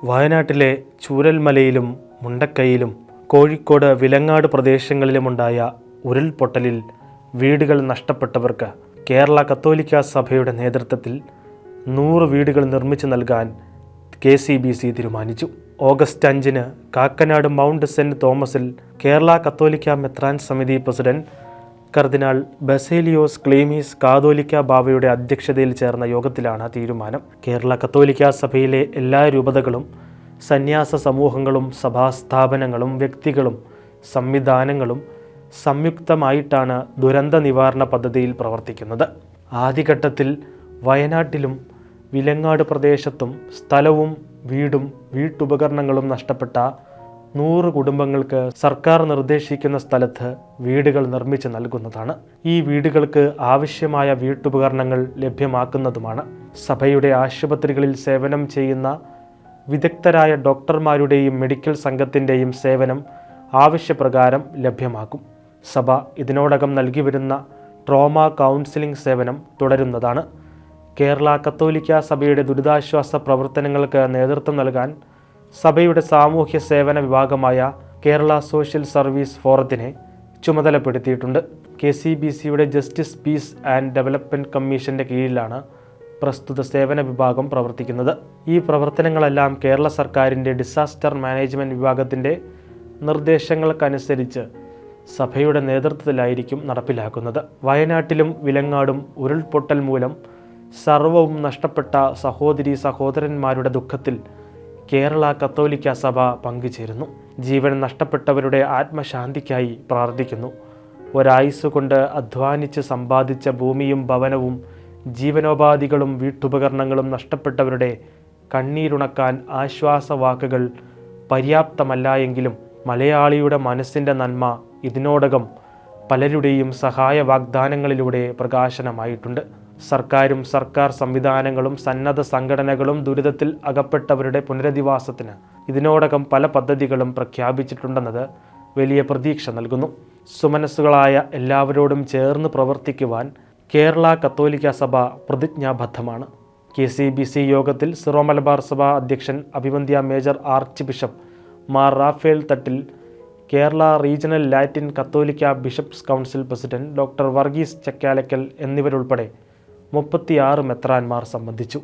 വയനാട്ടിലെ ചൂരൽമലയിലും മുണ്ടക്കൈയിലും കോഴിക്കോട് വിലങ്ങാട് പ്രദേശങ്ങളിലുമുണ്ടായ ഉരുൾപൊട്ടലിൽ വീടുകൾ നഷ്ടപ്പെട്ടവർക്ക് കേരള കത്തോലിക്ക സഭയുടെ നേതൃത്വത്തിൽ 100 വീടുകൾ നിർമ്മിച്ചു നൽകാൻ KCBC തീരുമാനിച്ചു. ഓഗസ്റ്റ് 5-ന് കാക്കനാട് മൗണ്ട് സെന്റ് തോമസിൽ കേരള കത്തോലിക്ക മെത്രാൻ സമിതി പ്രസിഡന്റ് കർദിനാൾ ബസേലിയോസ് ക്ലീമീസ് കാതോലിക്ക ബാവയുടെ അധ്യക്ഷതയിൽ ചേർന്ന യോഗത്തിലാണ് തീരുമാനം. കേരള കത്തോലിക്ക സഭയിലെ എല്ലാ രൂപതകളും സന്യാസ സമൂഹങ്ങളും സഭാസ്ഥാപനങ്ങളും വ്യക്തികളും സംവിധാനങ്ങളും സംയുക്തമായിട്ടാണ് ദുരന്ത നിവാരണ പദ്ധതിയിൽ പ്രവർത്തിക്കുന്നത്. ആദ്യഘട്ടത്തിൽ വയനാട്ടിലും വിലങ്ങാട് പ്രദേശത്തും സ്ഥലവും വീടും വീട്ടുപകരണങ്ങളും നഷ്ടപ്പെട്ട 100 കുടുംബങ്ങൾക്ക് സർക്കാർ നിർദ്ദേശിക്കുന്ന സ്ഥലത്ത് വീടുകൾ നിർമ്മിച്ച് നൽകുന്നതാണ്. ഈ വീടുകൾക്ക് ആവശ്യമായ വീട്ടുപകരണങ്ങൾ ലഭ്യമാക്കുന്നതുമാണ്. സഭയുടെ ആശുപത്രികളിൽ സേവനം ചെയ്യുന്ന വിദഗ്ധരായ ഡോക്ടർമാരുടെയും മെഡിക്കൽ സംഘത്തിൻ്റെയും സേവനം ആവശ്യപ്രകാരം ലഭ്യമാക്കും. സഭ ഇതിനോടകം നൽകി വരുന്ന ട്രോമ കൗൺസിലിംഗ് സേവനം തുടരുന്നതാണ്. കേരള കത്തോലിക്ക സഭയുടെ ദുരിതാശ്വാസ പ്രവർത്തനങ്ങൾക്ക് നേതൃത്വം നൽകാൻ സഭയുടെ സാമൂഹ്യ സേവന വിഭാഗമായ കേരള സോഷ്യൽ സർവീസ് ഫോറത്തിനെ ചുമതലപ്പെടുത്തിയിട്ടുണ്ട്. KCBCയുടെ ജസ്റ്റിസ് പീസ് ആൻഡ് ഡെവലപ്മെൻറ്റ് കമ്മീഷൻ്റെ കീഴിലാണ് പ്രസ്തുത സേവന വിഭാഗം പ്രവർത്തിക്കുന്നത്. ഈ പ്രവർത്തനങ്ങളെല്ലാം കേരള സർക്കാരിൻ്റെ ഡിസാസ്റ്റർ മാനേജ്മെൻറ്റ് വിഭാഗത്തിൻ്റെ നിർദ്ദേശങ്ങൾക്കനുസരിച്ച് സഭയുടെ നേതൃത്വത്തിലായിരിക്കും നടപ്പിലാക്കുന്നത്. വയനാട്ടിലും വിലങ്ങാടും ഉരുൾപൊട്ടൽ മൂലം സർവവും നഷ്ടപ്പെട്ട സഹോദരീ സഹോദരന്മാരുടെ ദുഃഖത്തിൽ കേരള കത്തോലിക്ക സഭ പങ്കുചേരുന്നു. ജീവൻ നഷ്ടപ്പെട്ടവരുടെ ആത്മശാന്തിക്കായി പ്രാർത്ഥിക്കുന്നു. ഒരായുസ്സുകൊണ്ട് അധ്വാനിച്ച് സമ്പാദിച്ച ഭൂമിയും ഭവനവും ജീവനോപാധികളും വീട്ടുപകരണങ്ങളും നഷ്ടപ്പെട്ടവരുടെ കണ്ണീരുണക്കാൻ ആശ്വാസവാക്കുകൾ പര്യാപ്തമല്ല എങ്കിലും മലയാളിയുടെ മനസ്സിൻ്റെ നന്മ ഇതിനോടകം പലരുടെയും സഹായ വാഗ്ദാനങ്ങളിലൂടെ പ്രകാശനമായിട്ടുണ്ട്. സർക്കാരും സർക്കാർ സംവിധാനങ്ങളും സന്നദ്ധ സംഘടനകളും ദുരിതത്തിൽ അകപ്പെട്ടവരുടെ പുനരധിവാസത്തിന് ഇതിനോടകം പല പദ്ധതികളും പ്രഖ്യാപിച്ചിട്ടുണ്ടെന്നത് വലിയ പ്രതീക്ഷ നൽകുന്നു. സുമനസ്സുകളായ എല്ലാവരോടും ചേർന്ന് പ്രവർത്തിക്കുവാൻ കേരള കത്തോലിക്ക സഭ പ്രതിജ്ഞാബദ്ധമാണ്. KCBC യോഗത്തിൽ സിറോ മലബാർ സഭ അധ്യക്ഷൻ അഭിവന്ദ്യ major archbishop Mar Raphael Thattil, Kerala regional Latin Catholic bishops council president doctor Varghese Chakkalakkal എന്നിവരുൾപ്പെടെ 36 മെത്രാന്മാർ സംബന്ധിച്ചു.